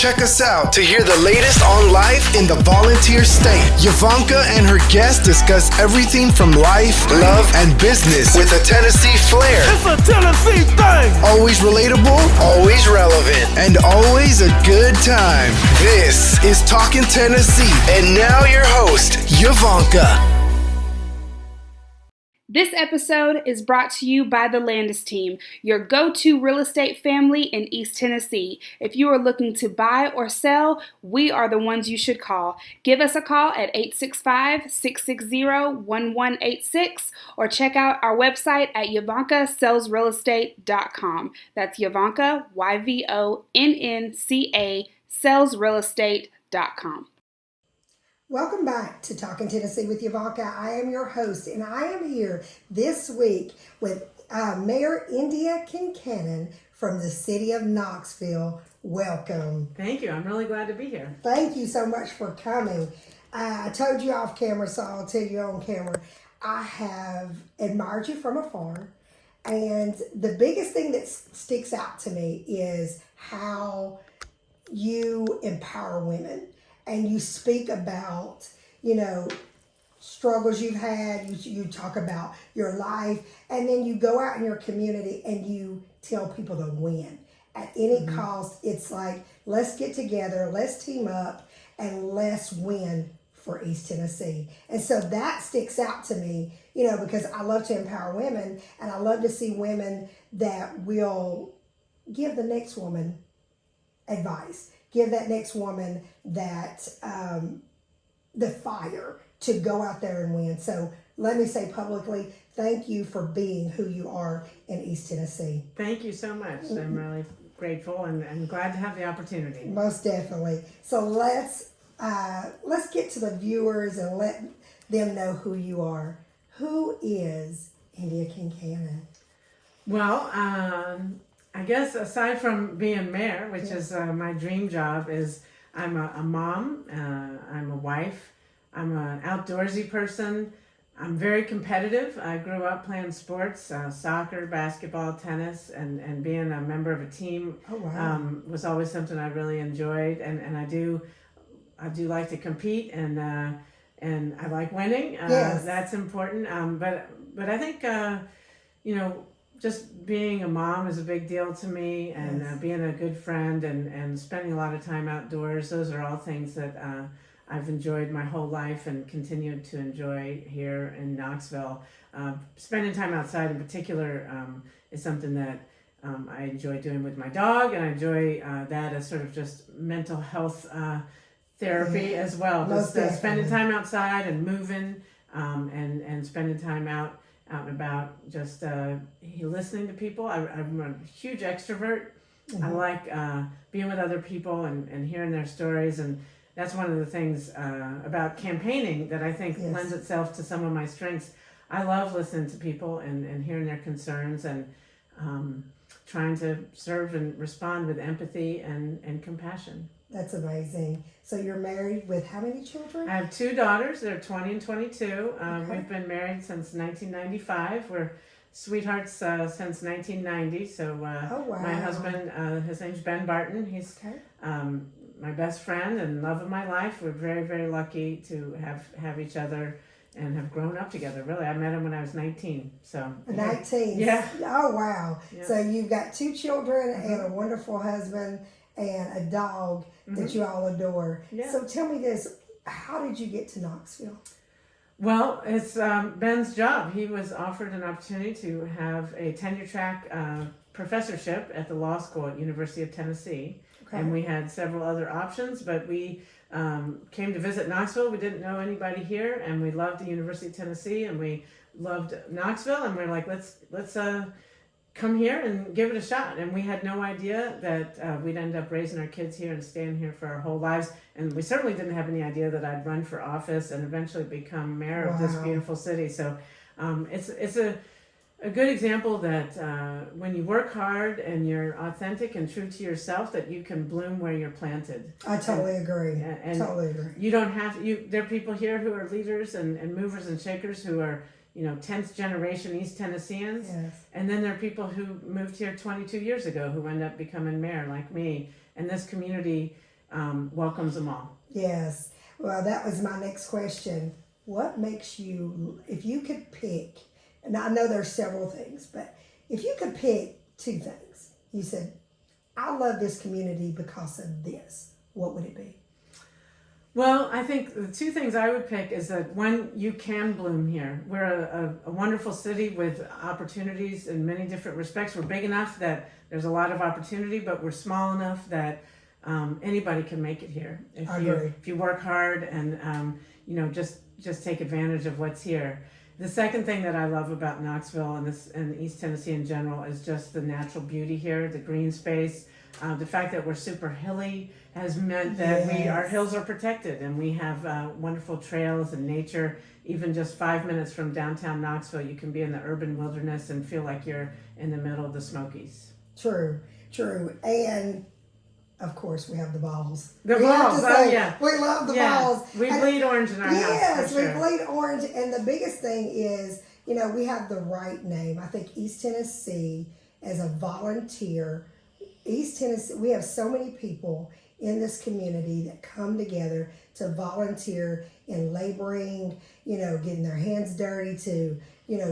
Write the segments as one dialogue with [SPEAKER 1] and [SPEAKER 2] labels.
[SPEAKER 1] Check us out to hear the latest on life in the volunteer state. Yvonnca and her guests discuss everything from life, love, and business with a Tennessee flair.
[SPEAKER 2] It's a Tennessee thing!
[SPEAKER 1] Always relatable, always relevant, and always a good time. This is Talkin Tennessee, and now your host, Yvonnca.
[SPEAKER 3] This episode is brought to you by the Landes team, your go-to real estate family in East Tennessee. If you are looking to buy or sell, we are the ones you should call. Give us a call at 865-660-1186 or check out our website at YvoncaSellsRealEstate.com. That's Yvonnca, YVONNCA, sellsrealestate.com.
[SPEAKER 4] Welcome back to Talkin Tennessee with Yvonnca. I am your host, and I am here this week with Mayor Indya Kincannon from the City of Knoxville. Welcome.
[SPEAKER 5] Thank you. I'm really glad to be here.
[SPEAKER 4] Thank you so much for coming. I told you off camera, so I'll tell you on camera. I have admired you from afar, and the biggest thing that sticks out to me is how you empower women. And you speak about, struggles you've had. You talk about your life. And then you go out in your community and you tell people to win. At any cost, it's like, let's get together, let's team up, and let's win for East Tennessee. And so that sticks out to me, because I love to empower women. And I love to see women that will give the next woman advice. Give that next woman that the fire to go out there and win. So let me say publicly, thank you for being who you are in East Tennessee.
[SPEAKER 5] Thank you so much. I'm really grateful and glad to have the opportunity.
[SPEAKER 4] Most definitely. So let's get to the viewers and let them know who you are. Who is Indya Kincannon?
[SPEAKER 5] Well, I guess aside from being mayor, which is my dream job, is I'm a mom, I'm a wife, I'm an outdoorsy person, I'm very competitive. I grew up playing sports, soccer, basketball, tennis, and being a member of a team was always something I really enjoyed, and I do like to compete, and I like winning.
[SPEAKER 4] Yes.
[SPEAKER 5] That's important. But I think just being a mom is a big deal to me, and being a good friend and spending a lot of time outdoors. Those are all things that I've enjoyed my whole life and continue to enjoy here in Knoxville. Spending time outside in particular is something that I enjoy doing with my dog, and I enjoy that as sort of just mental health therapy as well. Just spending time outside and moving and spending time out and about, just listening to people. I'm a huge extrovert. I like being with other people and hearing their stories, and that's one of the things about campaigning that I think lends itself to some of my strengths. I love listening to people and hearing their concerns and trying to serve and respond with empathy and compassion.
[SPEAKER 4] That's amazing. So you're married with how many children?
[SPEAKER 5] I have two daughters. They're 20 and 22. We've been married since 1995. We're sweethearts since 1990. So my husband, his name's Ben Barton. He's my best friend and love of my life. We're very, very lucky to have each other and have grown up together. Really, I met him when I was 19. So
[SPEAKER 4] 19.
[SPEAKER 5] Yeah.
[SPEAKER 4] Oh wow.
[SPEAKER 5] Yeah.
[SPEAKER 4] So you've got two children and a wonderful husband and a dog that you all adore.
[SPEAKER 5] Yeah.
[SPEAKER 4] So tell me this: how did you get to Knoxville?
[SPEAKER 5] Well, it's Ben's job. He was offered an opportunity to have a tenure track professorship at the law school at University of Tennessee. Okay. And we had several other options, but we came to visit Knoxville. We didn't know anybody here, and we loved the University of Tennessee, and we loved Knoxville, and we're like, let's come here and give it a shot. And we had no idea that we'd end up raising our kids here and staying here for our whole lives. And we certainly didn't have any idea that I'd run for office and eventually become mayor of this beautiful city. So it's a good example that when you work hard and you're authentic and true to yourself, that you can bloom where you're planted.
[SPEAKER 4] I totally agree.
[SPEAKER 5] And
[SPEAKER 4] totally agree.
[SPEAKER 5] You don't have there are people here who are leaders and movers and shakers who are 10th generation East Tennesseans.
[SPEAKER 4] Yes.
[SPEAKER 5] And then there are people who moved here 22 years ago who end up becoming mayor like me. And this community welcomes them all.
[SPEAKER 4] Yes. Well, that was my next question. What makes you, if you could pick, and I know there's several things, but if you could pick two things, you said, I love this community because of this, what would it be?
[SPEAKER 5] Well, I think the two things I would pick is that one, you can bloom here. We're a wonderful city with opportunities in many different respects. We're big enough that there's a lot of opportunity, but we're small enough that anybody can make it here if you work hard and just take advantage of what's here. The second thing that I love about Knoxville and East Tennessee in general is just the natural beauty here, the green space. The fact that we're super hilly has meant that our hills are protected, and we have wonderful trails and nature. Even just 5 minutes from downtown Knoxville, you can be in the urban wilderness and feel like you're in the middle of the Smokies.
[SPEAKER 4] True. And of course, we have the balls.
[SPEAKER 5] The balls,
[SPEAKER 4] yeah. We love the balls.
[SPEAKER 5] We bleed orange in our house.
[SPEAKER 4] Yes,
[SPEAKER 5] for sure.
[SPEAKER 4] we bleed orange. And the biggest thing is, we have the right name. I think East Tennessee, as a volunteer, East Tennessee, we have so many people in this community that come together to volunteer in laboring, getting their hands dirty to,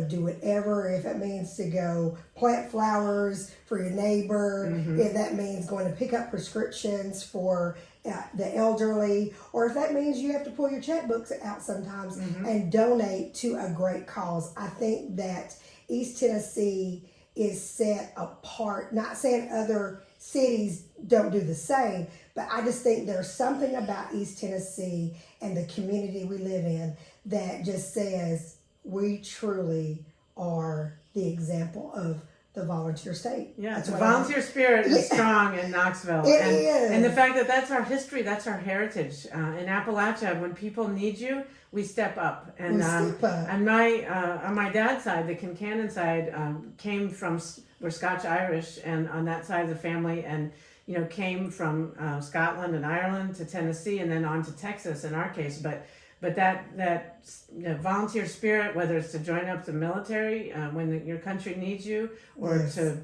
[SPEAKER 4] do whatever, if it means to go plant flowers for your neighbor, if that means going to pick up prescriptions for the elderly, or if that means you have to pull your checkbooks out sometimes and donate to a great cause. I think that East Tennessee is set apart, not saying other cities don't do the same, but I just think there's something about East Tennessee and the community we live in that just says we truly are the example of the volunteer state.
[SPEAKER 5] Yeah, the volunteer spirit is strong in Knoxville.
[SPEAKER 4] It is.
[SPEAKER 5] And the fact that that's our history, that's our heritage. In Appalachia, when people need you, we step up. And
[SPEAKER 4] we step up.
[SPEAKER 5] And on my dad's side, the Kincannon side, we're Scotch-Irish, and on that side of the family, and came from Scotland and Ireland to Tennessee, and then on to Texas in our case. But that volunteer spirit, whether it's to join up the military when your country needs you, or to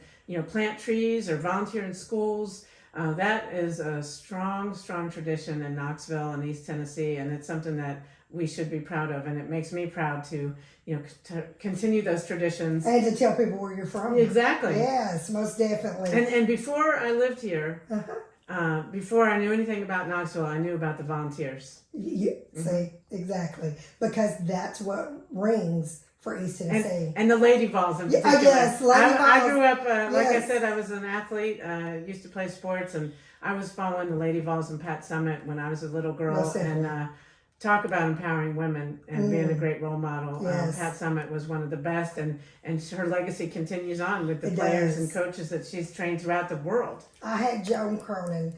[SPEAKER 5] plant trees or volunteer in schools, that is a strong tradition in Knoxville and East Tennessee, and it's something that we should be proud of, and it makes me proud to to continue those traditions
[SPEAKER 4] and to tell people where you're from.
[SPEAKER 5] Exactly.
[SPEAKER 4] Yes, most definitely.
[SPEAKER 5] And before I lived here. Before I knew anything about Knoxville, I knew about the volunteers.
[SPEAKER 4] See, exactly. Because that's what rings for East Tennessee.
[SPEAKER 5] And the Lady Vols in particular.
[SPEAKER 4] Yes, Lady Vols.
[SPEAKER 5] I grew up, like I said, I was an athlete, used to play sports, and I was following the Lady Vols and Pat Summitt when I was a little girl. And talk about empowering women and being a great role model.
[SPEAKER 4] Yes.
[SPEAKER 5] Pat Summitt was one of the best, and her legacy continues on with the players and coaches that she's trained throughout the world.
[SPEAKER 4] I had Joan Cronin,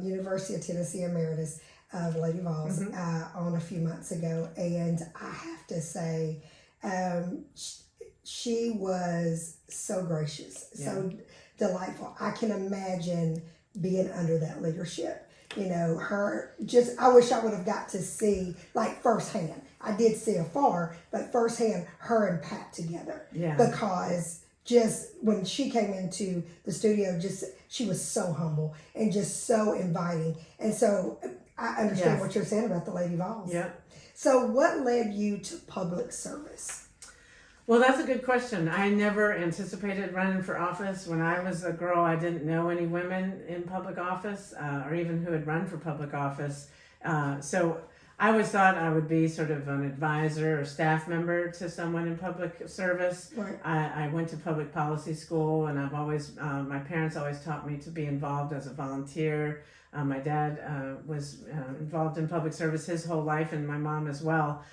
[SPEAKER 4] University of Tennessee Emeritus of Lady Vols, on a few months ago, and I have to say, she was so gracious, so delightful. I can imagine being under that leadership. I wish I would have got to see, like, firsthand. I did see afar, but firsthand, her and Pat together.
[SPEAKER 5] Yeah.
[SPEAKER 4] Because just when she came into the studio, she was so humble and just so inviting. And so I understand what you're saying about the Lady Vols.
[SPEAKER 5] Yeah.
[SPEAKER 4] So what led you to public service?
[SPEAKER 5] Well, that's a good question. I never anticipated running for office. When I was a girl, I didn't know any women in public office or even who had run for public office. So I always thought I would be sort of an advisor or staff member to someone in public service.
[SPEAKER 4] Right.
[SPEAKER 5] I went to public policy school, and my parents always taught me to be involved as a volunteer. My dad was involved in public service his whole life, and my mom as well.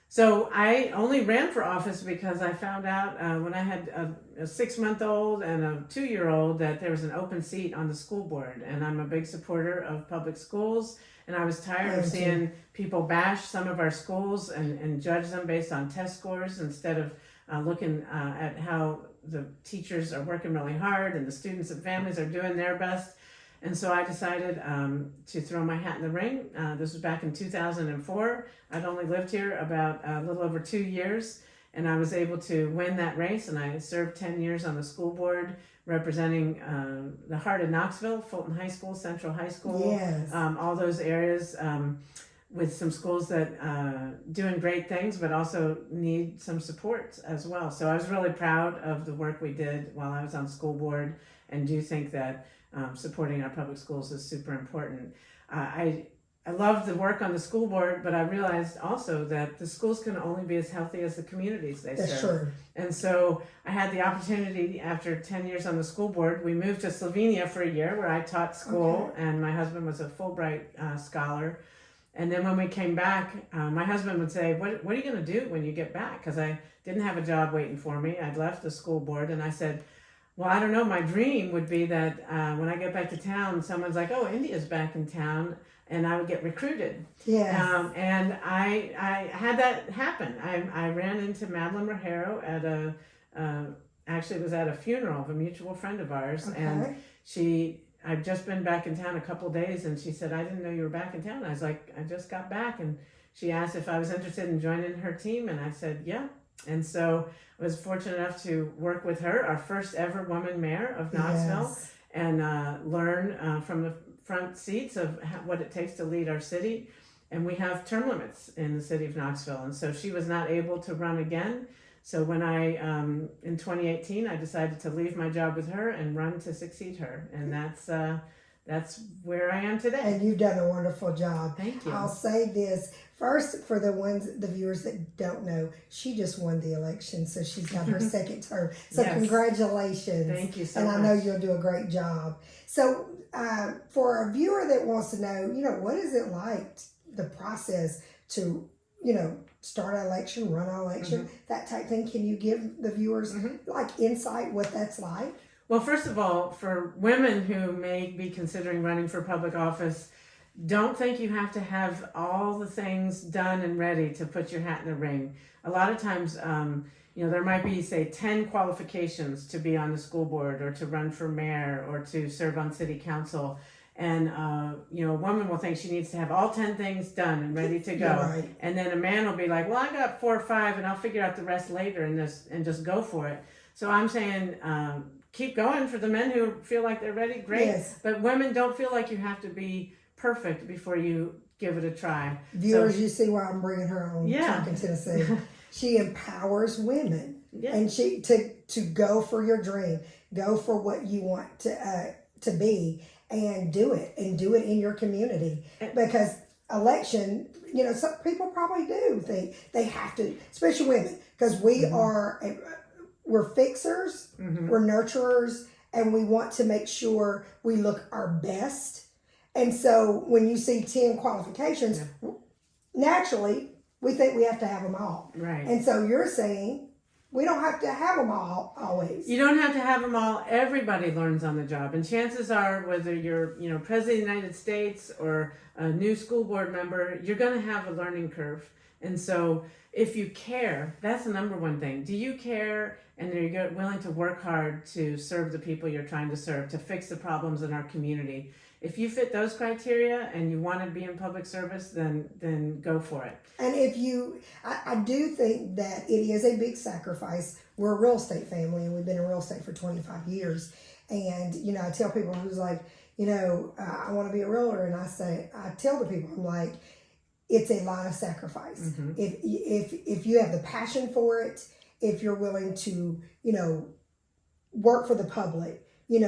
[SPEAKER 5] So I only ran for office because I found out when I had a 6-month-old and a 2-year-old that there was an open seat on the school board. And I'm a big supporter of public schools. And I was tired of seeing people bash some of our schools and judge them based on test scores instead of looking at how the teachers are working really hard and the students and families are doing their best. And so I decided to throw my hat in the ring. This was back in 2004. I'd only lived here about a little over 2 years. and I was able to win that race, and I served 10 years on the school board representing the heart of Knoxville, Fulton High School, Central High School,
[SPEAKER 4] Yes.
[SPEAKER 5] all those areas with some schools that doing great things but also need some support as well. So I was really proud of the work we did while I was on school board, and do think that supporting our public schools is super important. I love the work on the school board, but I realized also that the schools can only be as healthy as the communities they
[SPEAKER 4] That's
[SPEAKER 5] serve.
[SPEAKER 4] true.
[SPEAKER 5] And so I had the opportunity, after 10 years on the school board, we moved to Slovenia for a year where I taught school, and my husband was a Fulbright scholar. And then when we came back, my husband would say, what are you going to do when you get back? Because I didn't have a job waiting for me. I'd left the school board, and I said, well, I don't know. My dream would be that when I get back to town, someone's like, oh, India's back in town, and I would get recruited.
[SPEAKER 4] Yes.
[SPEAKER 5] And I had that happen. I ran into Madeline Rogero at actually it was at a funeral of a mutual friend of ours.
[SPEAKER 4] Okay.
[SPEAKER 5] And I'd just been back in town a couple days, and she said, I didn't know you were back in town. I was like, I just got back. And she asked if I was interested in joining her team, and I said, yeah. And so I was fortunate enough to work with her, our first ever woman mayor of Knoxville,
[SPEAKER 4] Yes.
[SPEAKER 5] and learn from the front seats of what it takes to lead our city. And we have term limits in the city of Knoxville. And so she was not able to run again. So when in 2018, I decided to leave my job with her and run to succeed her. And that's where I am today.
[SPEAKER 4] And you've done a wonderful job.
[SPEAKER 5] Thank you.
[SPEAKER 4] I'll say this first for the viewers that don't know, she just won the election, so she's got her second term. So
[SPEAKER 5] Yes.
[SPEAKER 4] Congratulations.
[SPEAKER 5] Thank you so
[SPEAKER 4] and
[SPEAKER 5] much.
[SPEAKER 4] I know you'll do a great job. So for a viewer that wants to know, what is it like, the process to, start an election, run an election, that type thing? Can you give the viewers like insight what that's like?
[SPEAKER 5] Well, first of all, for women who may be considering running for public office, don't think you have to have all the things done and ready to put your hat in the ring. A lot of times, there might be, say, 10 qualifications to be on the school board or to run for mayor or to serve on city council. And, a woman will think she needs to have all 10 things done and ready to go.
[SPEAKER 4] Right.
[SPEAKER 5] And then a man will be like, well, I got 4 or 5 and I'll figure out the rest later and just go for it. So I'm saying, keep going for the men who feel like they're ready. Great.
[SPEAKER 4] Yes.
[SPEAKER 5] But women, don't feel like you have to be perfect before you give it a try.
[SPEAKER 4] Viewers,
[SPEAKER 5] So,
[SPEAKER 4] you see why I'm bringing her on
[SPEAKER 5] Yeah.
[SPEAKER 4] Talkin Tennessee. She empowers women,
[SPEAKER 5] Yeah.
[SPEAKER 4] and she to go for your dream, go for what you want to be, and do it in your community. Because election, some people probably do think they have to, especially women, because we're fixers, we're nurturers, and we want to make sure we look our best. And so when you see 10 qualifications, naturally, we think we have to have them all.
[SPEAKER 5] Right.
[SPEAKER 4] And so you're saying we don't have to have them all always.
[SPEAKER 5] You don't have to have them all. Everybody learns on the job. And chances are, whether you're, President of the United States or a new school board member, you're going to have a learning curve. And so if you care, that's the number one thing. Do you care, and are you willing to work hard to serve the people you're trying to serve, to fix the problems in our community? If you fit those criteria and you want to be in public service, then go for it.
[SPEAKER 4] And I do think that it is a big sacrifice. We're a real estate family, and we've been in real estate for 25 years. And, I tell people who's like, I want to be a realtor. And I tell the people, I'm like, it's a lot of sacrifice. If you have the passion for it, if you're willing to, work for the public,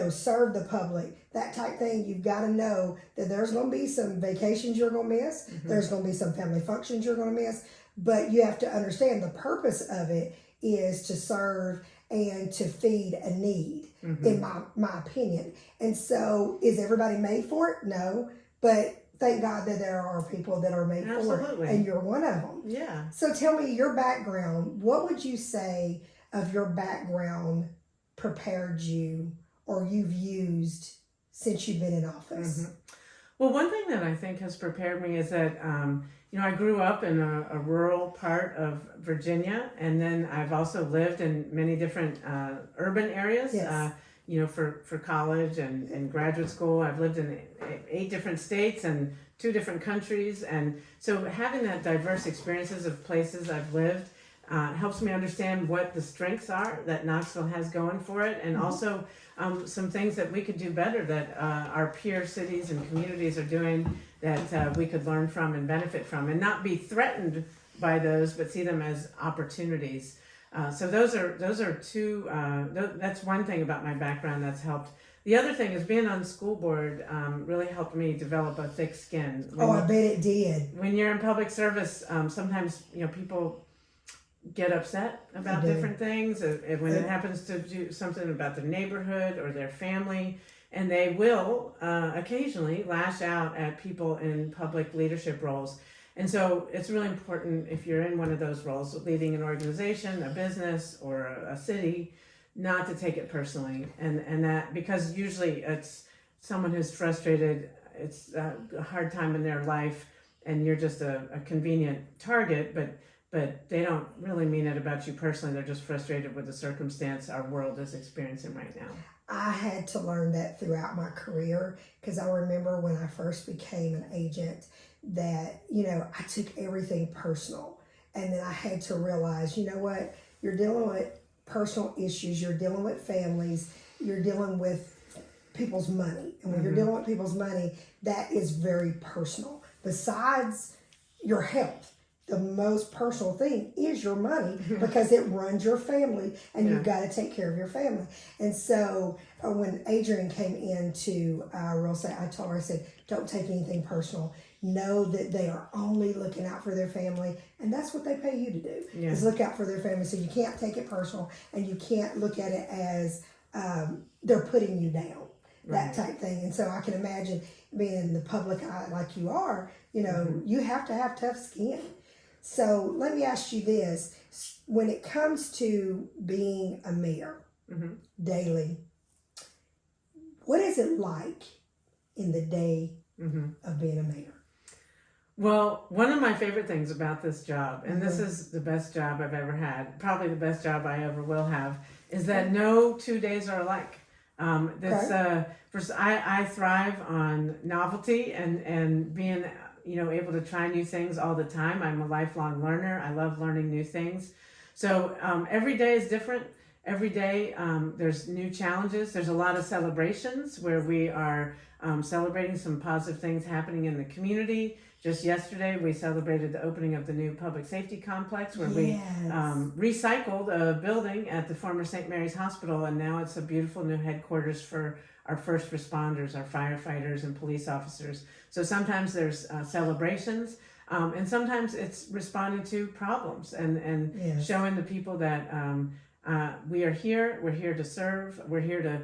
[SPEAKER 4] serve the public, that type thing, you've got to know that there's going to be some vacations you're going to miss. There's going to be some family functions you're going to miss. But you have to understand the purpose of it is to serve and to feed a need, in my opinion. And so is everybody made for it? No. But thank God that there are people that are made for it. And you're one of them.
[SPEAKER 5] Yeah.
[SPEAKER 4] So tell me your background. What would you say of your background prepared you, or you've used since you've been in office?
[SPEAKER 5] Well, one thing that I think has prepared me is that, I grew up in a rural part of Virginia, and then I've also lived in many different urban areas,
[SPEAKER 4] Yes.
[SPEAKER 5] For college and graduate school. I've lived in 8 different states and 2 different countries. And so having that diverse experiences of places I've lived helps me understand what the strengths are that Knoxville has going for it, and also some things that we could do better that our peer cities and communities are doing that we could learn from and benefit from, and not be threatened by those, but see them as opportunities. So those are two. That's one thing about my background that's helped. The other thing is being on the school board really helped me develop a thick skin.
[SPEAKER 4] I bet it did.
[SPEAKER 5] When you're in public service, sometimes people get upset about different things. When it happens to do something about their neighborhood or their family, and they will occasionally lash out at people in public leadership roles. And so it's really important if you're in one of those roles, leading an organization, a business, or a city, not to take it personally. And that, because usually it's someone who's frustrated, it's a hard time in their life, and you're just a convenient target, but they don't really mean it about you personally. They're just frustrated with the circumstance our world is experiencing right now.
[SPEAKER 4] I had to learn that throughout my career, because I remember when I first became an agent that, I took everything personal. And then I had to realize, what? You're dealing with personal issues, you're dealing with families, you're dealing with people's money. And when you're dealing with people's money, that is very personal. Besides your health, the most personal thing is your money, because it runs your family, and you've got to take care of your family. And so when Adrienne came into real estate, I told her, I said, don't take anything personal. Know that they are only looking out for their family, and that's what they pay you to do, is look out for their family. So you can't take it personal, and you can't look at it as they're putting you down, that type thing. And so I can imagine being in the public eye like you are, you have to have tough skin. So let me ask you this. When it comes to being a mayor daily, what is it like in the day of being a mayor?
[SPEAKER 5] Well, one of my favorite things about this job, and this is the best job I've ever had, probably the best job I ever will have, is that no 2 days are alike. First, I thrive on novelty and being able to try new things all the time. I'm a lifelong learner. I love learning new things. So every day is different. Every day there's new challenges. There's a lot of celebrations where we are celebrating some positive things happening in the community. Just yesterday, we celebrated the opening of the new public safety complex, where we recycled a building at the former St. Mary's Hospital, and now it's a beautiful new headquarters for our first responders, our firefighters and police officers. So sometimes there's celebrations, and sometimes it's responding to problems and showing the people that we are here. We're here to serve. We're here to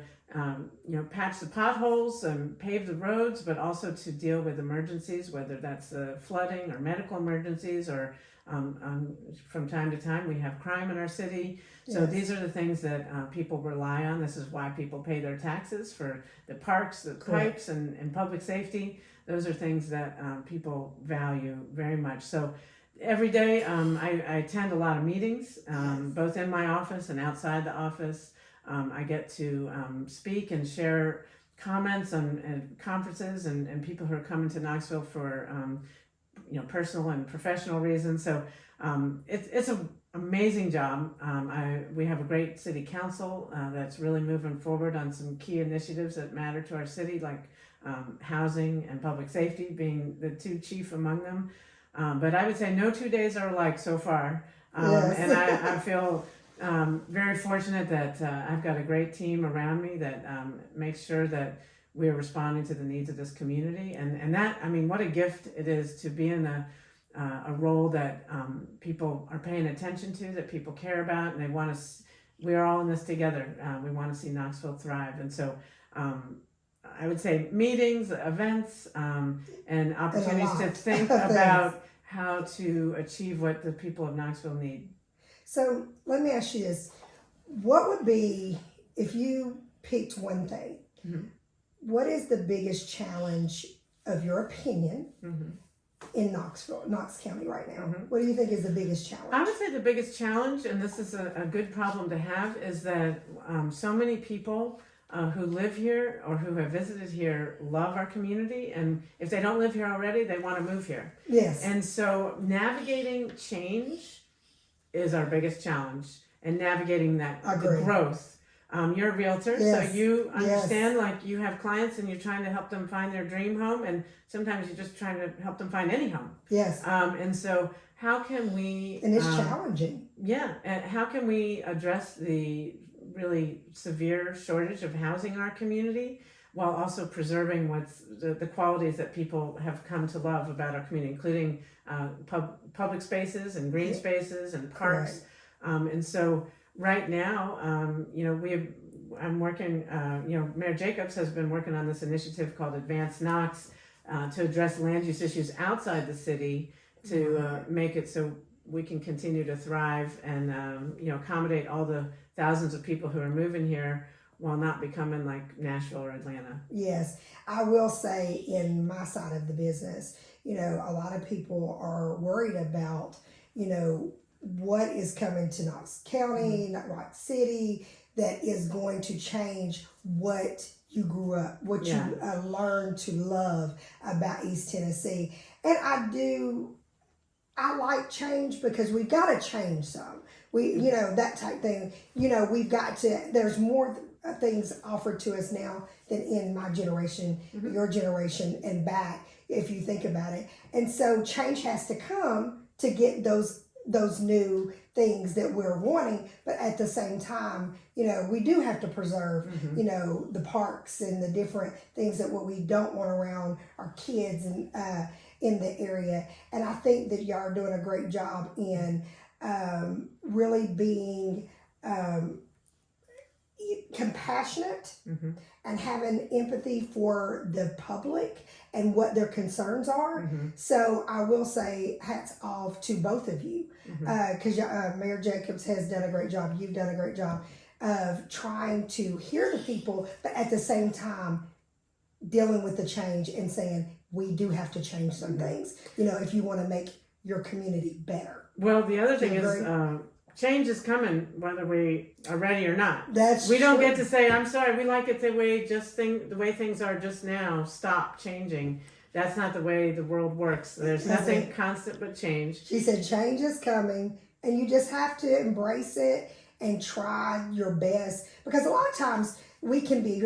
[SPEAKER 5] patch the potholes and pave the roads, but also to deal with emergencies, whether that's flooding or medical emergencies, or from time to time we have crime in our city. So these are the things that people rely on. This is why people pay their taxes for the parks, the pipes, and public safety. Those are things that people value very much. So every day I attend a lot of meetings, both in my office and outside the office. I get to speak and share comments on conferences and people who are coming to Knoxville for personal and professional reasons. So it's an amazing job. We have a great city council that's really moving forward on some key initiatives that matter to our city, like housing and public safety being the two chief among them. But I would say no 2 days are alike so far. And I feel very fortunate that I've got a great team around me that makes sure that we're responding to the needs of this community. And that, what a gift it is to be in a role that people are paying attention to, that people care about, and they want to, we're all in this together. We want to see Knoxville thrive. And so I would say meetings, events, and opportunities to think about how to achieve what the people of Knoxville need.
[SPEAKER 4] So let me ask you this. What would be, if you picked one thing, what is the biggest challenge of your opinion in Knox County right now? What do you think is the biggest challenge?
[SPEAKER 5] I would say the biggest challenge, and this is a good problem to have, is that so many people who live here or who have visited here love our community, and if they don't live here already, they want to move here.
[SPEAKER 4] Yes.
[SPEAKER 5] And so navigating change is our biggest challenge, and navigating that the
[SPEAKER 4] Agreed.
[SPEAKER 5] growth. You're a realtor,
[SPEAKER 4] Yes.
[SPEAKER 5] so you understand,
[SPEAKER 4] Yes.
[SPEAKER 5] like, you have clients and you're trying to help them find their dream home, and sometimes you're just trying to help them find any home.
[SPEAKER 4] Yes.
[SPEAKER 5] And so how can we...
[SPEAKER 4] And it's challenging.
[SPEAKER 5] Yeah, and how can we address the really severe shortage of housing in our community while also preserving what's the qualities that people have come to love about our community, including public spaces and green spaces and parks. And so right now, I'm working, Mayor Jacobs has been working on this initiative called Advance Knox to address land use issues outside the city to make it so we can continue to thrive and, accommodate all the thousands of people who are moving here while not becoming like Nashville or Atlanta.
[SPEAKER 4] Yes. I will say in my side of the business, a lot of people are worried about, what is coming to Knox County, Knox City, that is going to change what you grew up, what you learned to love about East Tennessee. And I like change because we've got to change some. That type thing. We've got to, there's more things offered to us now than in my generation, your generation, and back, if you think about it. And so change has to come to get those new things that we're wanting, but at the same time, we do have to preserve, the parks and the different things that what we don't want around our kids and in the area. And I think that y'all are doing a great job in really being compassionate and having empathy for the public and what their concerns are. So I will say hats off to both of you because Mayor Jacobs has done a great job. You've done a great job of trying to hear the people, but at the same time dealing with the change and saying we do have to change some things, if you want to make your community better.
[SPEAKER 5] Well, the other thing is change is coming whether we are ready or not. We don't get to say, I'm sorry, we like it the way things are just now, stop changing. That's not the way the world works. There's nothing constant but change.
[SPEAKER 4] She said change is coming and you just have to embrace it and try your best, because a lot of times we can be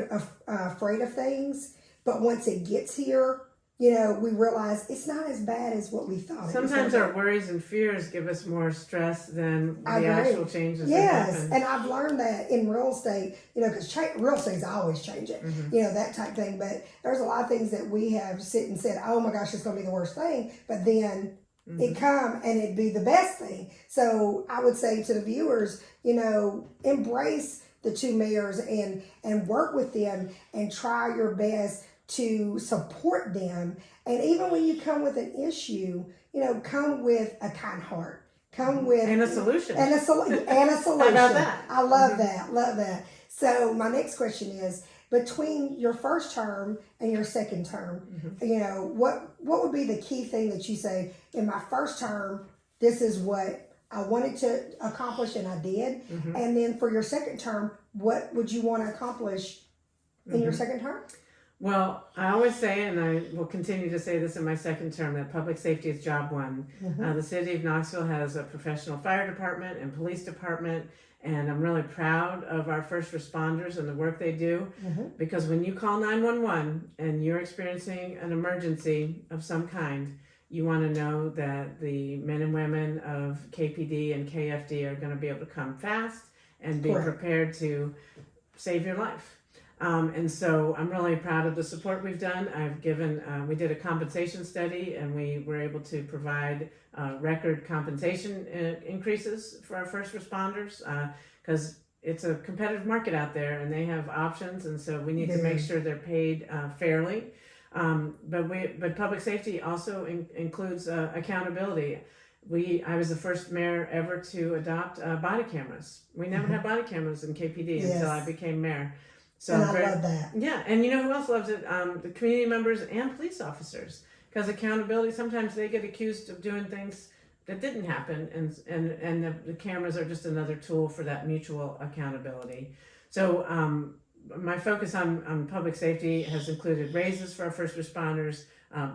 [SPEAKER 4] afraid of things, but once it gets here, we realize it's not as bad as what we thought.
[SPEAKER 5] Sometimes our worries and fears give us more stress than the actual changes that happen.
[SPEAKER 4] Yes, and I've learned that in real estate, because real estate's always changing, that type thing. But there's a lot of things that we have sit and said, oh my gosh, it's going to be the worst thing. But then it come and it'd be the best thing. So I would say to the viewers, embrace the two mayors and work with them and try your best to support them. And even when you come with an issue, come with a kind heart. Come with
[SPEAKER 5] and a solution.
[SPEAKER 4] And a solution.
[SPEAKER 5] How about that?
[SPEAKER 4] I love that. Love that. So my next question is, between your first term and your second term, what would be the key thing that you say, in my first term, this is what I wanted to accomplish and I did. And then for your second term, what would you want to accomplish in your second term?
[SPEAKER 5] Well, I always say, and I will continue to say this in my second term, that public safety is job one. The City of Knoxville has a professional fire department and police department, and I'm really proud of our first responders and the work they do, because when you call 911 and you're experiencing an emergency of some kind, you want to know that the men and women of KPD and KFD are going to be able to come fast and be prepared to save your life. And so I'm really proud of the support we've done. We did a compensation study and we were able to provide record compensation increases for our first responders because it's a competitive market out there and they have options, and so we need to make sure they're paid fairly. But public safety also includes accountability. I was the first mayor ever to adopt body cameras. We never had body cameras in KPD until I became mayor. So
[SPEAKER 4] and I love that.
[SPEAKER 5] Yeah, and you know who else loves it? The community members and police officers. Because accountability, sometimes they get accused of doing things that didn't happen, and the cameras are just another tool for that mutual accountability. So my focus on public safety has included raises for our first responders,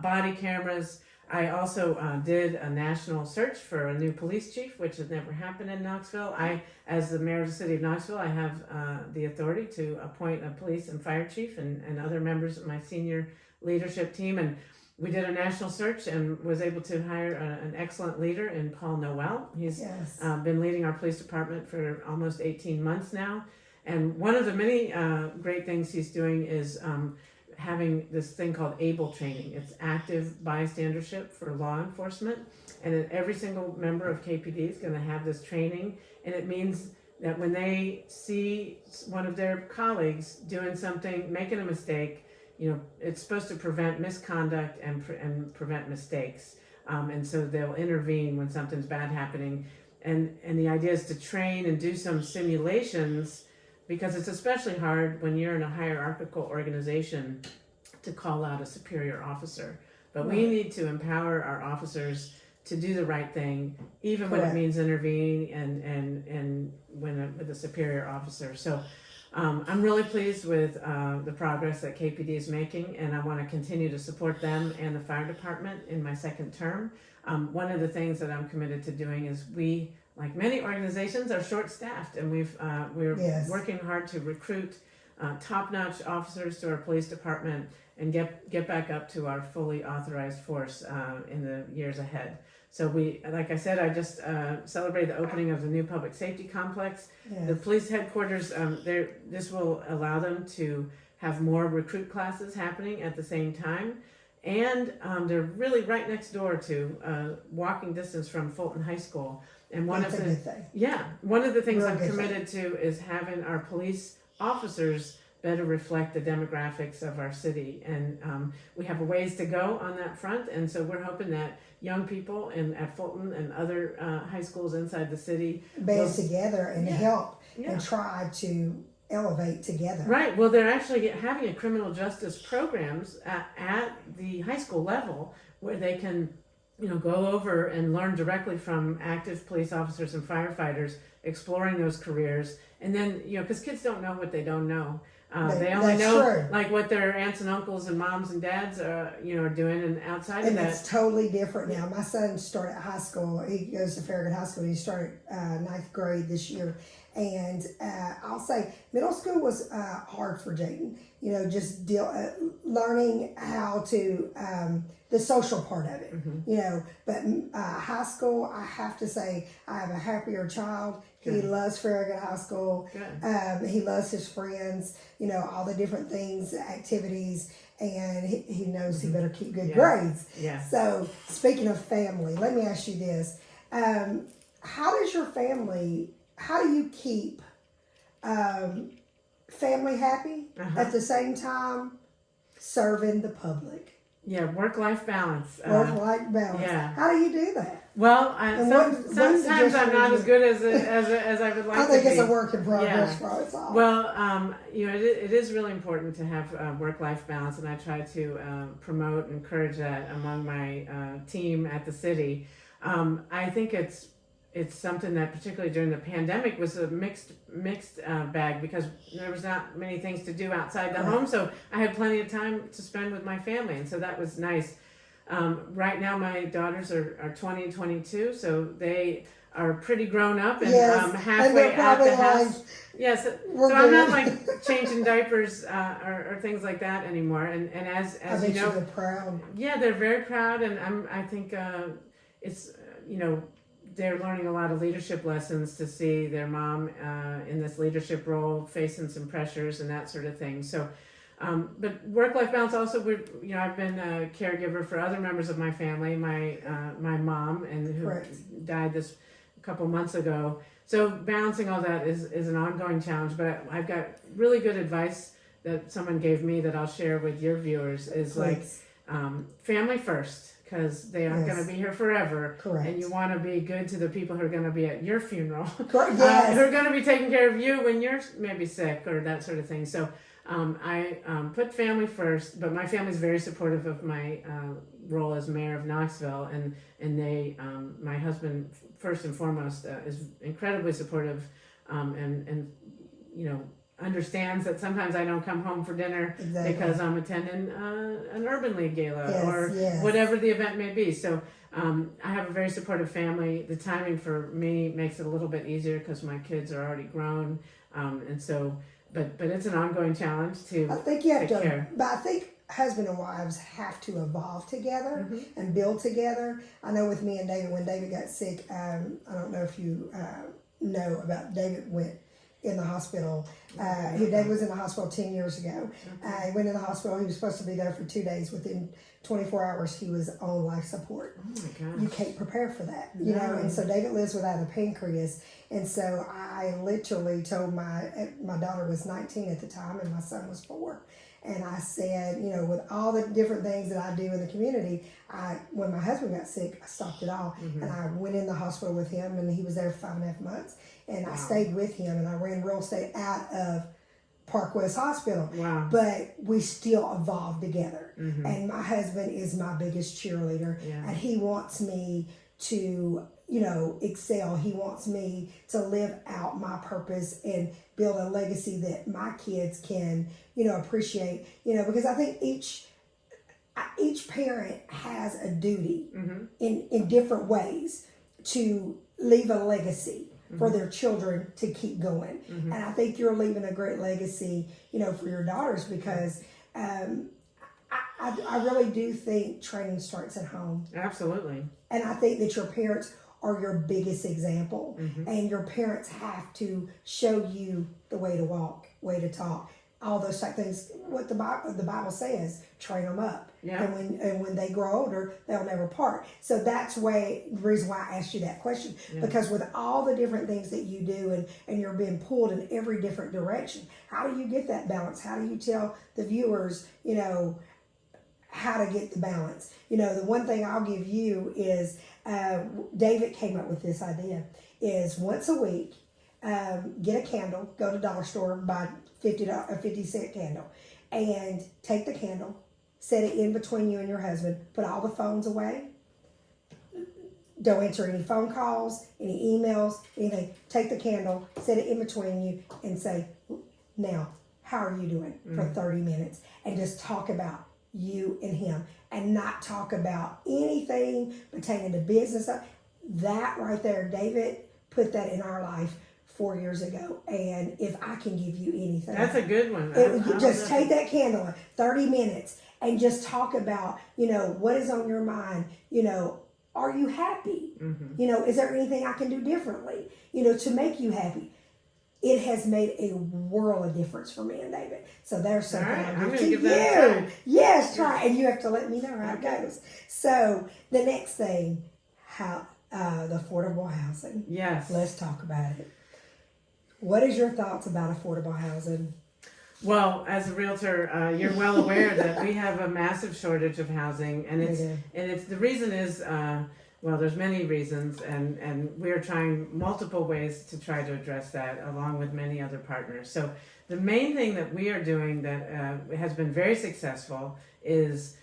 [SPEAKER 5] body cameras, I also did a national search for a new police chief, which has never happened in Knoxville. As the mayor of the City of Knoxville, I have the authority to appoint a police and fire chief and other members of my senior leadership team. And we did a national search and was able to hire an excellent leader in Paul Noel. He's been leading our police department for almost 18 months now. And one of the many great things he's doing is having this thing called ABLE training. It's active bystandership for law enforcement. And every single member of KPD is going to have this training. And it means that when they see one of their colleagues doing something, making a mistake, it's supposed to prevent misconduct and prevent mistakes. And so they'll intervene when something's bad happening. And the idea is to train and do some simulations, because it's especially hard when you're in a hierarchical organization to call out a superior officer. But we need to empower our officers to do the right thing, even when it means intervening and when with a superior officer. So I'm really pleased with the progress that KPD is making, and I want to continue to support them and the fire department in my second term. One of the things that I'm committed to doing is we, like many organizations, are short-staffed, and we're working hard to recruit top-notch officers to our police department and get back up to our fully authorized force in the years ahead. So like I said, I just celebrated the opening of the new public safety complex. The police headquarters, this will allow them to have more recruit classes happening at the same time. And they're really right next door to walking distance from Fulton High School. And one of the things I'm committed to is having our police officers better reflect the demographics of our city. And we have a ways to go on that front. And so we're hoping that young people at Fulton and other high schools inside the city
[SPEAKER 4] band together and help and try to elevate together.
[SPEAKER 5] Right. Well, they're actually having a criminal justice programs at the high school level where they can go over and learn directly from active police officers and firefighters, exploring those careers. And then, because kids don't know what they don't know. They only know like what their aunts and uncles and moms and dads are doing, and outside of that. And it's
[SPEAKER 4] totally different now. My son started high school. He goes to Farragut High School. He started ninth grade this year. And I'll say middle school was hard for Jayden. Just learning how to the social part of it. But high school, I have to say, I have a happier child. He loves Farragut High School. He loves his friends. All the different things, activities, and he knows he better keep good grades. So speaking of family, let me ask you this: how do you keep family happy at the same time serving the public?
[SPEAKER 5] Work-life balance.
[SPEAKER 4] Work-life balance. How do you do that?
[SPEAKER 5] Well, sometimes I'm not as good as I would like to be.
[SPEAKER 4] I think it's a work in progress for us all.
[SPEAKER 5] Well, it is really important to have work-life balance, and I try to promote and encourage that among my team at the city. I think it's something that, particularly during the pandemic, was a mixed bag, because there was not many things to do outside the home, so I had plenty of time to spend with my family, and so that was nice. Right now my daughters are 20 and 22, so they are pretty grown up and halfway out the house. Yes, so I'm not like changing diapers or things like that anymore. And as you know,
[SPEAKER 4] they're proud.
[SPEAKER 5] Yeah, they're very proud, and I think it's they're learning a lot of leadership lessons to see their mom in this leadership role, facing some pressures and that sort of thing. So, but work-life balance also, I've been a caregiver for other members of my family, my mom, and who died this a couple months ago. So balancing all that is an ongoing challenge, but I've got really good advice that someone gave me that I'll share with your viewers is family first. Because they aren't going to be here forever.
[SPEAKER 4] Correct.
[SPEAKER 5] And you want to be good to the people who are going to be at your funeral.
[SPEAKER 4] Correct. Yes.
[SPEAKER 5] Who are going to be taking care of you when you're maybe sick or that sort of thing. So I put family first, but my family's very supportive of my role as Mayor of Knoxville. And they, my husband, first and foremost, is incredibly supportive and understands that sometimes I don't come home for dinner because I'm attending an Urban League gala or whatever the event may be. So I have a very supportive family. The timing for me makes it a little bit easier because my kids are already grown, and so. But it's an ongoing challenge to
[SPEAKER 4] I think you have
[SPEAKER 5] take
[SPEAKER 4] to,
[SPEAKER 5] care.
[SPEAKER 4] but I think husband and wives have to evolve together and build together. I know with me and David, when David got sick, I don't know if you know about David went in the hospital. David was in the hospital 10 years ago. He went in the hospital. He was supposed to be there for 2 days. Within 24 hours, he was on life support.
[SPEAKER 5] Oh my gosh.
[SPEAKER 4] You can't prepare for that, you know. And so David lives without a pancreas. And so I literally told my daughter was 19 at the time and my son was 4. And I said, you know, with all the different things that I do in the community, when my husband got sick, I stopped it all. And I went in the hospital with him, and he was there for 5.5 months. And I stayed with him, and I ran real estate out of Park West Hospital.
[SPEAKER 5] Wow.
[SPEAKER 4] But we still evolved together. And my husband is my biggest cheerleader. And he wants me to, you know, excel. He wants me to live out my purpose and build a legacy that my kids can, you know, appreciate. You know, because I think each parent has a duty in different ways to leave a legacy for their children to keep going. And I think you're leaving a great legacy, you know, for your daughters, because I really do think training starts at home.
[SPEAKER 5] Absolutely.
[SPEAKER 4] And I think that your parents are your biggest example. And your parents have to show you the way to walk, way to talk, all those type things. What the Bible says, train them up.
[SPEAKER 5] Yeah.
[SPEAKER 4] And when they grow older, they'll never part. So that's the reason why I asked you that question. Because with all the different things that you do and you're being pulled in every different direction, how do you get that balance? How do you tell the viewers, you know, how to get the balance? You know, the one thing I'll give you is David came up with this idea, is once a week, get a candle, go to dollar store, buy a 50-cent candle, and take the candle, set it in between you and your husband, put all the phones away, don't answer any phone calls, any emails, anything. Take the candle, set it in between you, and say, now, how are you doing for 30 minutes? And just talk about you and him, and not talk about anything pertaining to business. That right there, David put that in our life 4 years ago. And if I can give you anything,
[SPEAKER 5] That's a good one.
[SPEAKER 4] just take that candle, 30 minutes, and just talk about, you know, what is on your mind. You know, are you happy? You know, is there anything I can do differently, you know, to make you happy? It has made a world of difference for me and David. So there's something
[SPEAKER 5] I'm
[SPEAKER 4] give
[SPEAKER 5] gonna give
[SPEAKER 4] to
[SPEAKER 5] that a
[SPEAKER 4] you.
[SPEAKER 5] try.
[SPEAKER 4] Yes, try, and you have to let me know how it goes. So the next thing, how the affordable housing.
[SPEAKER 5] Yes.
[SPEAKER 4] Let's talk about it. What is your thoughts about affordable housing?
[SPEAKER 5] Well, as a realtor, you're well aware that we have a massive shortage of housing, and it's the reason is. Well, there's many reasons, and we're trying multiple ways to try to address that, along with many other partners. So the main thing that we are doing that has been very successful is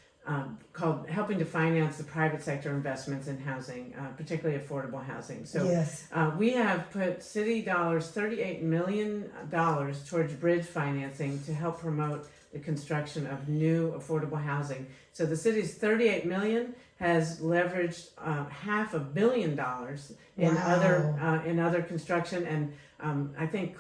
[SPEAKER 5] called helping to finance the private sector investments in housing, particularly affordable housing. So we have put city dollars, $38 million towards bridge financing to help promote the construction of new affordable housing. So the city's $38 million has leveraged $500 million in other construction, and I think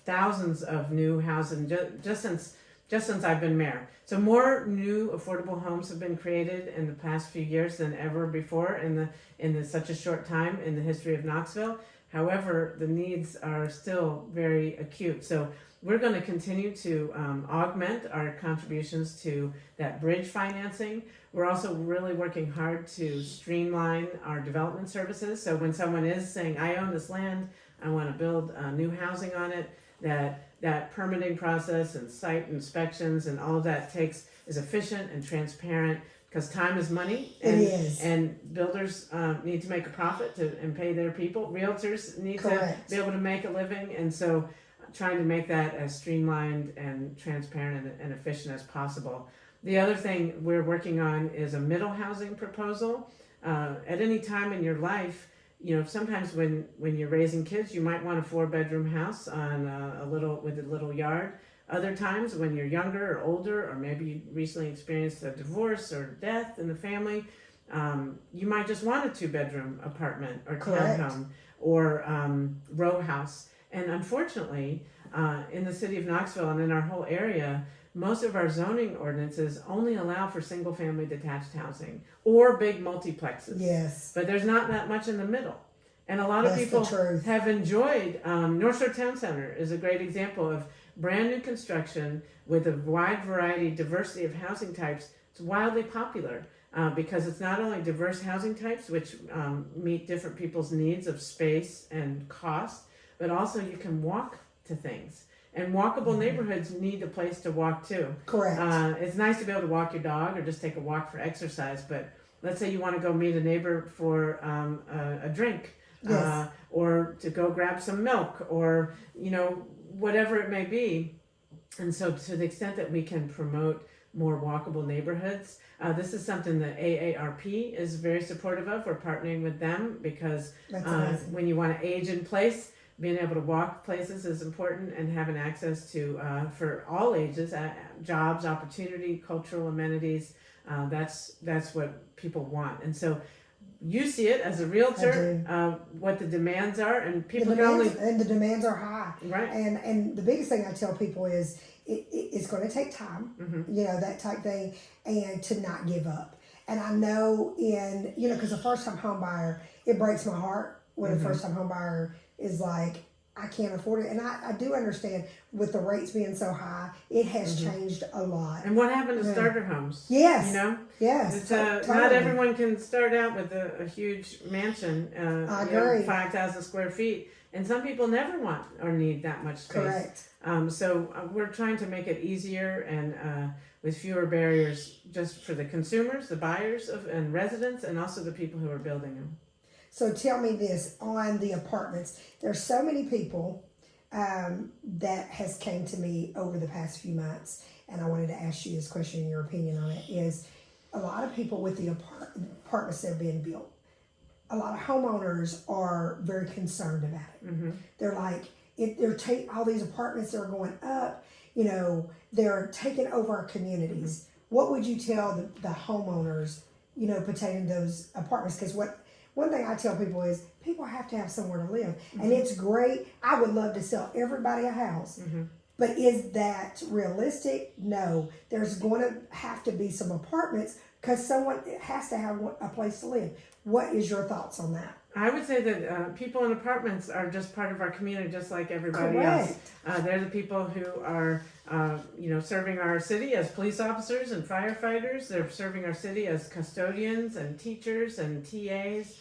[SPEAKER 5] thousands of new housing just since I've been mayor. So more new affordable homes have been created in the past few years than ever before in such a short time in the history of Knoxville. However, the needs are still very acute. So we're going to continue to augment our contributions to that bridge financing. We're also really working hard to streamline our development services. So when someone is saying, I own this land, I want to build new housing on it, that permitting process and site inspections and all of that is efficient and transparent, because time is money, and
[SPEAKER 4] It is.
[SPEAKER 5] And builders need to make a profit and pay their people. Realtors need
[SPEAKER 4] Correct.
[SPEAKER 5] to be able to make a living, and so trying to make that as streamlined and transparent and efficient as possible. The other thing we're working on is a middle housing proposal. At any time in your life, sometimes when you're raising kids, you might want a 4-bedroom house on with a little yard. Other times when you're younger or older, or maybe you recently experienced a divorce or death in the family, you might just want a 2-bedroom apartment or townhome or row house. And unfortunately, in the city of Knoxville and in our whole area, most of our zoning ordinances only allow for single-family detached housing or big multiplexes.
[SPEAKER 4] Yes.
[SPEAKER 5] But there's not that much in the middle. And a lot of people have enjoyed, North Shore Town Center is a great example of brand new construction with a wide variety, diversity of housing types. It's wildly popular because it's not only diverse housing types, which meet different people's needs of space and cost, but also you can walk to things. And walkable neighborhoods need a place to walk too.
[SPEAKER 4] Correct.
[SPEAKER 5] It's nice to be able to walk your dog or just take a walk for exercise, but let's say you want to go meet a neighbor for a drink, or to go grab some milk, or whatever it may be. And so to the extent that we can promote more walkable neighborhoods, this is something that AARP is very supportive of. We're partnering with them because when you want to age in place, being able to walk places is important, and having access to, for all ages, jobs, opportunity, cultural amenities. That's what people want. And so you see it as a realtor, what the demands are, and people
[SPEAKER 4] and the demands are high.
[SPEAKER 5] Right.
[SPEAKER 4] And the biggest thing I tell people is it's going to take time, that type thing, and to not give up. And I know because a first-time home buyer, it breaks my heart when a first-time home buyer is like, I can't afford it. And I do understand with the rates being so high, it has changed a lot.
[SPEAKER 5] And what happened to starter homes?
[SPEAKER 4] Yes.
[SPEAKER 5] Yes. It's,
[SPEAKER 4] totally.
[SPEAKER 5] Not everyone can start out with a huge mansion,
[SPEAKER 4] I agree.
[SPEAKER 5] 5,000 square feet. And some people never want or need that much space.
[SPEAKER 4] Correct.
[SPEAKER 5] So we're trying to make it easier and with fewer barriers just for the consumers, the buyers and residents, and also the people who are building them.
[SPEAKER 4] So tell me this, on the apartments, there's so many people that has came to me over the past few months, and I wanted to ask you this question and your opinion on it, is a lot of people with the apartments that are being built, a lot of homeowners are very concerned about it. They're like, all these apartments that are going up, they're taking over our communities. What would you tell the homeowners, pertaining to those apartments? Because one thing I tell people is people have to have somewhere to live. And it's great. I would love to sell everybody a house. But is that realistic? No. There's going to have to be some apartments because someone has to have a place to live. What is your thoughts on that?
[SPEAKER 5] I would say that people in apartments are just part of our community, just like everybody else. They're the people who are, serving our city as police officers and firefighters. They're serving our city as custodians and teachers and TAs,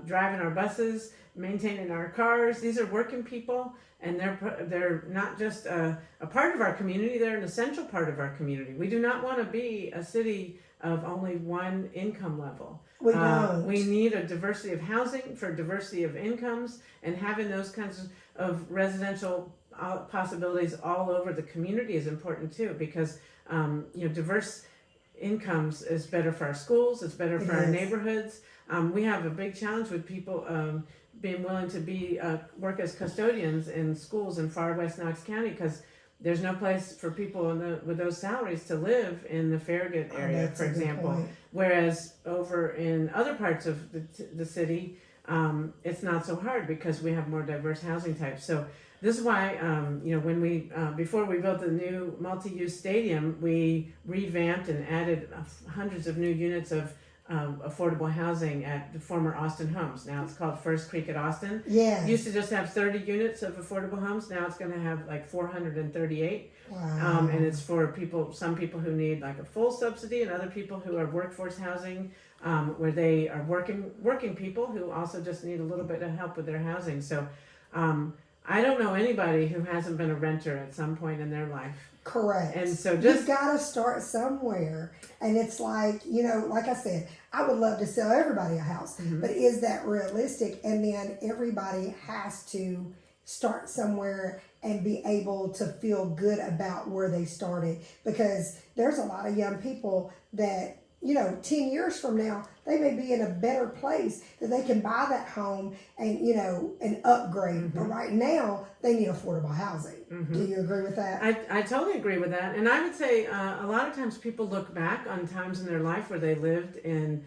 [SPEAKER 5] driving our buses, maintaining our cars. These are working people, and they're not just a part of our community. They're an essential part of our community. We do not want to be a city of only one income level.
[SPEAKER 4] We don't.
[SPEAKER 5] We need a diversity of housing for diversity of incomes, and having those kinds of residential possibilities all over the community is important too, because diverse incomes is better for our schools, it's better for our neighborhoods. We have a big challenge with people being willing to work as custodians in schools in far west Knox County, because there's no place for people with those salaries to live in the Farragut area, for example. Whereas over in other parts of the city, it's not so hard because we have more diverse housing types. So this is why, when before we built the new multi-use stadium, we revamped and added hundreds of new units of affordable housing at the former Austin Homes. Now it's called First Creek at Austin.
[SPEAKER 4] Yeah.
[SPEAKER 5] It used to just have 30 units of affordable homes. Now it's going to have like 438.
[SPEAKER 4] Wow.
[SPEAKER 5] And it's for some people who need like a full subsidy, and other people who are workforce housing, where they are working people who also just need a little bit of help with their housing. So I don't know anybody who hasn't been a renter at some point in their life.
[SPEAKER 4] Correct.
[SPEAKER 5] And so
[SPEAKER 4] you've got to start somewhere. And it's like, like I said, I would love to sell everybody a house, but is that realistic? And then everybody has to start somewhere and be able to feel good about where they started, because there's a lot of young people that 10 years from now, they may be in a better place that they can buy that home and, and upgrade. But right now, they need affordable housing. Do you agree with that?
[SPEAKER 5] I totally agree with that. And I would say a lot of times people look back on times in their life where they lived in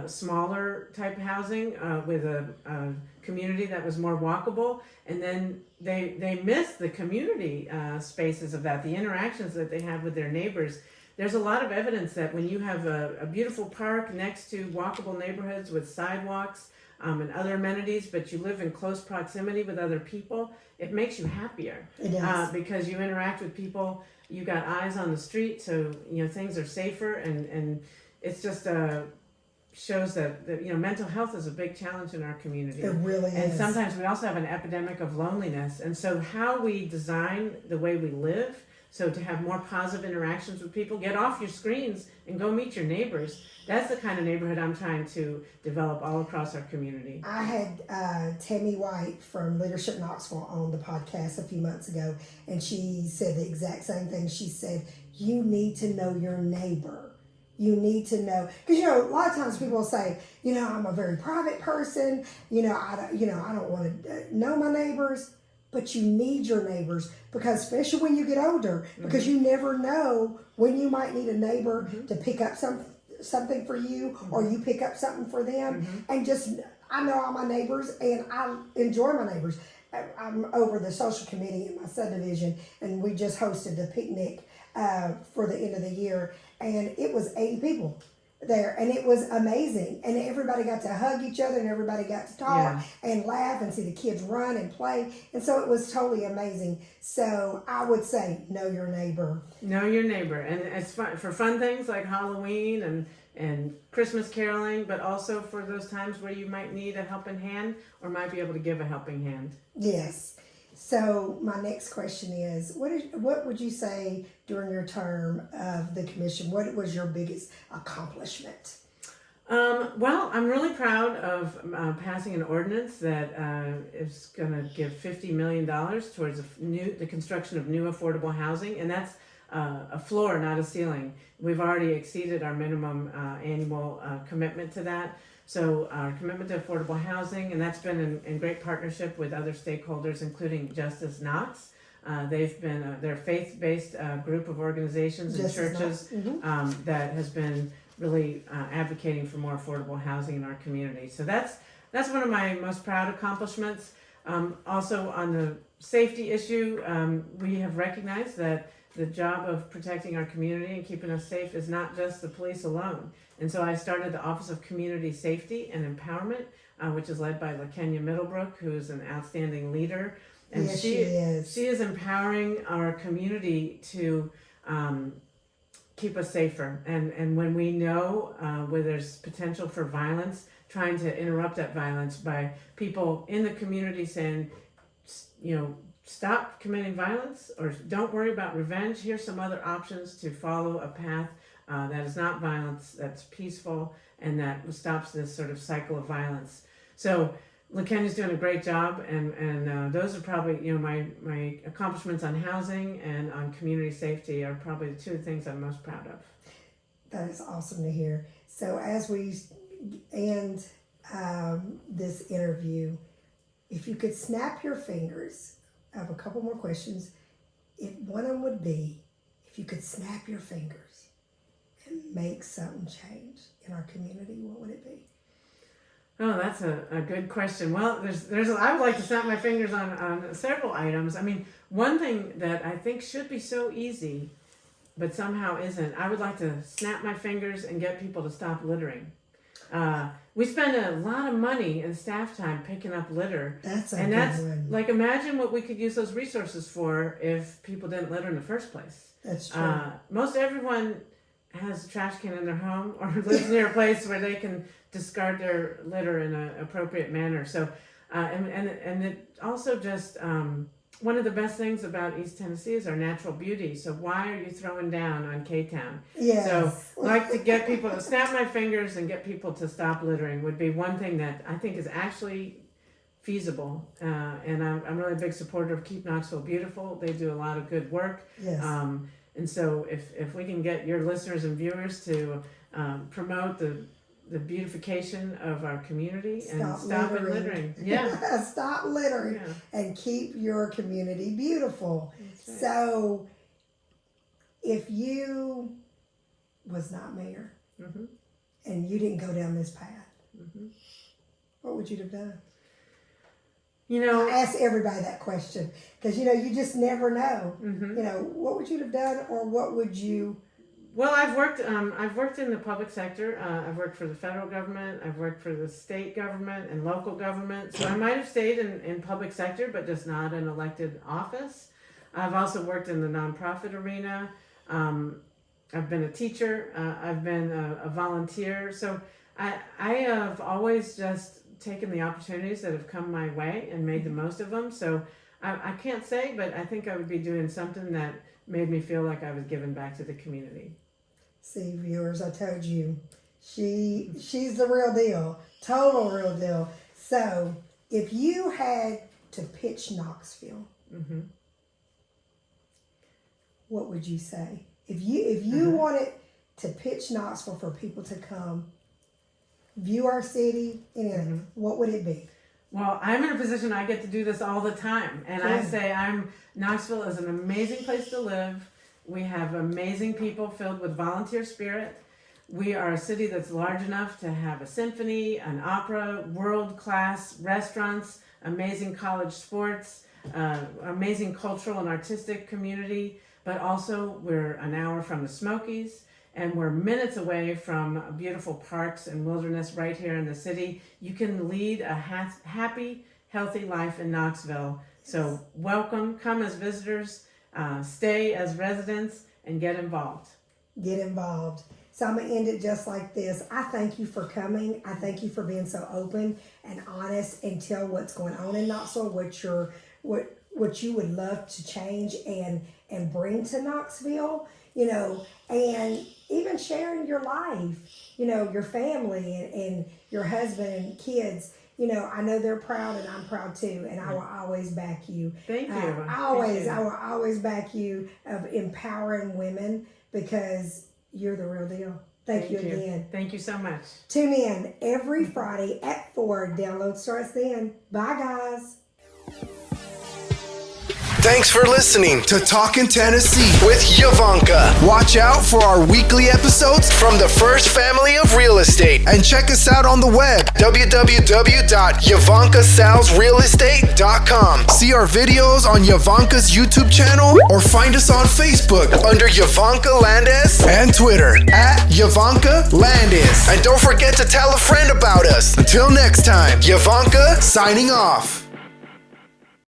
[SPEAKER 5] smaller type housing with a community that was more walkable, and then they miss the community spaces of that, the interactions that they have with their neighbors. There's a lot of evidence that when you have a beautiful park next to walkable neighborhoods with sidewalks and other amenities, but you live in close proximity with other people, it makes you happier.
[SPEAKER 4] It does.
[SPEAKER 5] Because you interact with people, you got eyes on the street, so things are safer, and it's just shows that mental health is a big challenge in our community.
[SPEAKER 4] It really is.
[SPEAKER 5] And sometimes we also have an epidemic of loneliness, and so how we design the way we live, so to have more positive interactions with people, get off your screens and go meet your neighbors. That's the kind of neighborhood I'm trying to develop all across our community.
[SPEAKER 4] I had Tammy White from Leadership Knoxville on the podcast a few months ago, and she said the exact same thing. She said, you need to know your neighbor. You need to know, because a lot of times people say, I'm a very private person. I don't want to know my neighbors. But you need your neighbors, because especially when you get older, because you never know when you might need a neighbor to pick up something for you, or you pick up something for them. And I know all my neighbors, and I enjoy my neighbors. I'm over the social committee in my subdivision, and we just hosted the picnic for the end of the year, and it was 80 people there, and it was amazing, and everybody got to hug each other, and everybody got to talk and laugh and see the kids run and play, and so it was totally amazing. So I would say, know your neighbor.
[SPEAKER 5] Know your neighbor, and it's fun for fun things like Halloween and Christmas caroling, but also for those times where you might need a helping hand or might be able to give a helping hand.
[SPEAKER 4] Yes. So my next question is, what would you say during your term of the commission? What was your biggest accomplishment?
[SPEAKER 5] Well, I'm really proud of passing an ordinance that is going to give $50 million towards the construction of new affordable housing, and that's a floor, not a ceiling. We've already exceeded our minimum annual commitment to that. So our commitment to affordable housing, and that's been in great partnership with other stakeholders, including Justice Knox. They've been their faith-based group of organizations and churches that has been really advocating for more affordable housing in our community. So that's one of my most proud accomplishments. Also on the safety issue, we have recognized that the job of protecting our community and keeping us safe is not just the police alone. And so I started the Office of Community Safety and Empowerment, which is led by LaKenya Middlebrook, who is an outstanding leader. And
[SPEAKER 4] yes, she is.
[SPEAKER 5] She is empowering our community to keep us safer. And when we know where there's potential for violence, trying to interrupt that violence by people in the community saying, stop committing violence, or don't worry about revenge. Here's some other options to follow a path that is not violence, that's peaceful, and that stops this sort of cycle of violence. So LaKenya's doing a great job, and those are probably, my accomplishments on housing and on community safety are probably the two things I'm most proud of.
[SPEAKER 4] That is awesome to hear. So as we end this interview, if you could snap your fingers, I have a couple more questions. One of them would be, if you could snap your fingers and make something change in our community, what would it be?
[SPEAKER 5] Oh, that's a good question. Well, I would like to snap my fingers on several items. I mean, one thing that I think should be so easy, but somehow isn't, I would like to snap my fingers and get people to stop littering. We spend a lot of money and staff time picking up litter.
[SPEAKER 4] That's a good one.
[SPEAKER 5] Like, imagine what we could use those resources for if people didn't litter in the first place.
[SPEAKER 4] That's true.
[SPEAKER 5] Most everyone has a trash can in their home or lives near a place where they can discard their litter in an appropriate manner. So, and it also just, one of the best things about East Tennessee is our natural beauty. So why are you throwing down on K-Town?
[SPEAKER 4] Yes.
[SPEAKER 5] So like to get people to snap my fingers and get people to stop littering would be one thing that I think is actually feasible. And I'm really a big supporter of Keep Knoxville Beautiful. They do a lot of good work.
[SPEAKER 4] Yes.
[SPEAKER 5] And so if we can get your listeners and viewers to promote the beautification of our community and
[SPEAKER 4] Stop
[SPEAKER 5] littering. Yeah.
[SPEAKER 4] Stop littering and keep your community beautiful.
[SPEAKER 5] Right.
[SPEAKER 4] So if you was not mayor and you didn't go down this path, what would you have done? I ask everybody that question because you just never know. What would you have done, or what would you?
[SPEAKER 5] Well, I've worked in the public sector. I've worked for the federal government. I've worked for the state government and local government. So I might have stayed in public sector, but just not an elected office. I've also worked in the nonprofit arena. I've been a teacher. I've been a volunteer. So I have always just taken the opportunities that have come my way and made the most of them. So I can't say, but I think I would be doing something that made me feel like I was giving back to the community.
[SPEAKER 4] See, viewers, I told you, she's the real deal, total real deal. So if you had to pitch Knoxville, what would you say? If you wanted to pitch Knoxville for people to come view our city, what would it be?
[SPEAKER 5] Well, I'm in a position I get to do this all the time. And I say Knoxville is an amazing place to live. We have amazing people filled with volunteer spirit. We are a city that's large enough to have a symphony, an opera, world-class restaurants, amazing college sports, amazing cultural and artistic community. But also we're an hour from the Smokies. And we're minutes away from beautiful parks and wilderness right here in the city. You can lead a happy, healthy life in Knoxville. So welcome, come as visitors, stay as residents, and get involved.
[SPEAKER 4] Get involved. So I'm going to end it just like this. I thank you for coming. I thank you for being so open and honest and tell what's going on in Knoxville, what you would love to change and bring to Knoxville, and even sharing your life, your family and your husband and kids. I know they're proud and I'm proud too, and I will always back you.
[SPEAKER 5] Thank you.
[SPEAKER 4] I will always back you of empowering women because you're the real deal. Thank you again.
[SPEAKER 5] Thank you so much.
[SPEAKER 4] Tune in every Friday at 4. Download starts then. Bye, guys.
[SPEAKER 1] Thanks for listening to Talkin Tennessee with Yvonnca. Watch out for our weekly episodes from the First Family of Real Estate and check us out on the web, www.YvoncaSalesRealEstate.com. See our videos on Yvonca's YouTube channel or find us on Facebook under Yvonnca Landes and Twitter at Yvonnca Landes. And don't forget to tell a friend about us. Until next time, Yvonnca signing off.